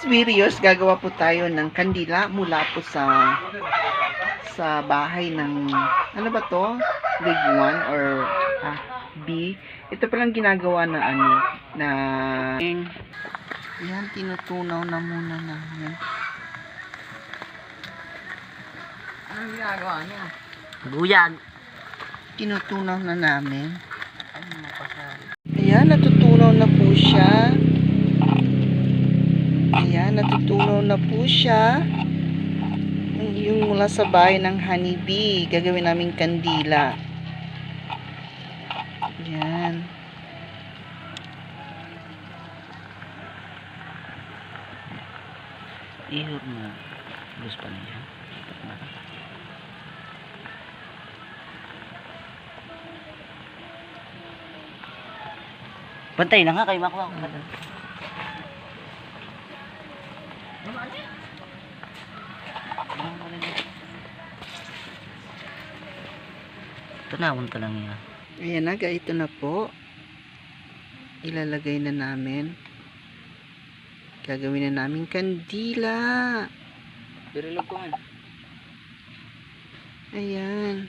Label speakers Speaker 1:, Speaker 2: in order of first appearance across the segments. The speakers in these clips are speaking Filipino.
Speaker 1: today's videos, gagawa po tayo ng kandila mula po sa bahay ng, ano ba to? Big 1 or B. Ito palang ginagawa na yan, tinutunaw na muna namin.
Speaker 2: Anong ginagawa niya?
Speaker 1: Guyag. Tinutunaw na namin. Ayan, natutunaw na po siya. Ayan, natutunaw na po siya. Yung mula sa bahay ng Honeybee. Gagawin namin kandila. Ayan.
Speaker 2: Ihor mo. Luz pa niya. Bantay na nga kayo makuha ko. Tunawon ka lang yan.
Speaker 1: Ayan na, ito na po. Ilalagay na namin. Gagawin na namin kandila.
Speaker 2: Birilog ko man.
Speaker 1: Ayan.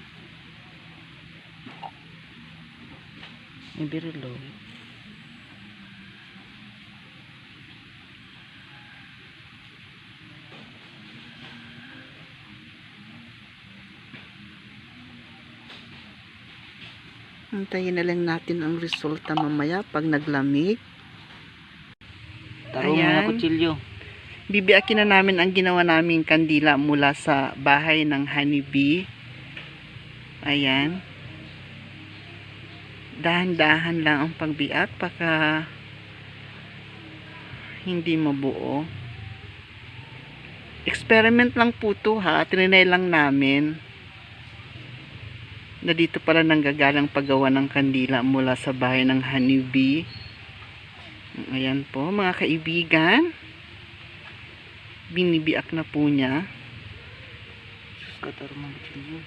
Speaker 2: May birilog.
Speaker 1: Antayin na lang natin ang resulta mamaya pag naglamig.
Speaker 2: Tarong mga kutsilyo.
Speaker 1: Bibiakin na namin ang ginawa naming kandila mula sa bahay ng Honeybee. Ayan. Dahan-dahan lang ang pagbiak baka hindi mabuo. Experiment lang po to ha. Trinay lang namin. Na dito pala nanggagalang paggawa ng kandila mula sa bahay ng Honeybee. Ayan po mga kaibigan. Binibiak na po niya.
Speaker 2: Katarong mga kutsilyo.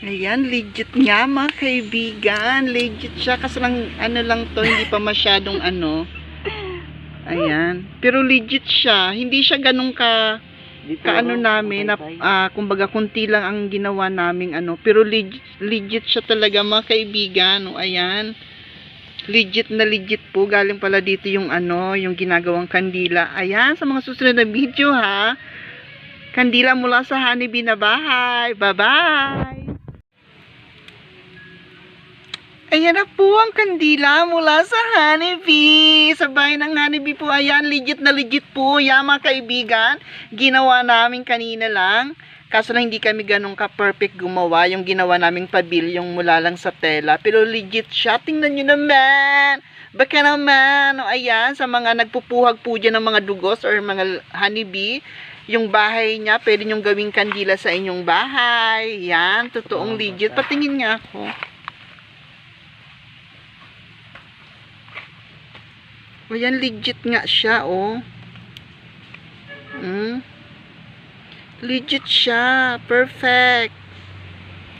Speaker 1: Ayan, legit nga mga kaibigan. Legit siya. Kasi lang, lang to, hindi pa masyadong Ayan. Pero legit siya. Hindi siya ganun namin na, kumbaga kunti lang ang ginawa naming Pero legit siya talaga mga kaibigan. Ayan. Legit na legit po. Galing pala dito yung yung ginagawang kandila. Ayan, sa mga susunod na video ha. Kandila mula sa Honeybee na bahay. Bye-bye! Ayan na po ang kandila mula sa Honeybee. Sa bahay ng Honeybee po. Ayan, legit na legit po. Ayan mga kaibigan. Ginawa namin kanina lang. Kaso lang hindi kami ganun ka-perfect gumawa. Yung ginawa naming pabilyong mula lang sa tela. Pero legit siya. Tingnan nyo naman. Baka naman. O, ayan, sa mga nagpupuhag po dyan ng mga dugos or mga honeybee. Yung bahay niya, pwede nyong gawing kandila sa inyong bahay. Yan, totoong legit. Patingin nga ako. O yan, legit nga siya, oh. Legit siya. Perfect.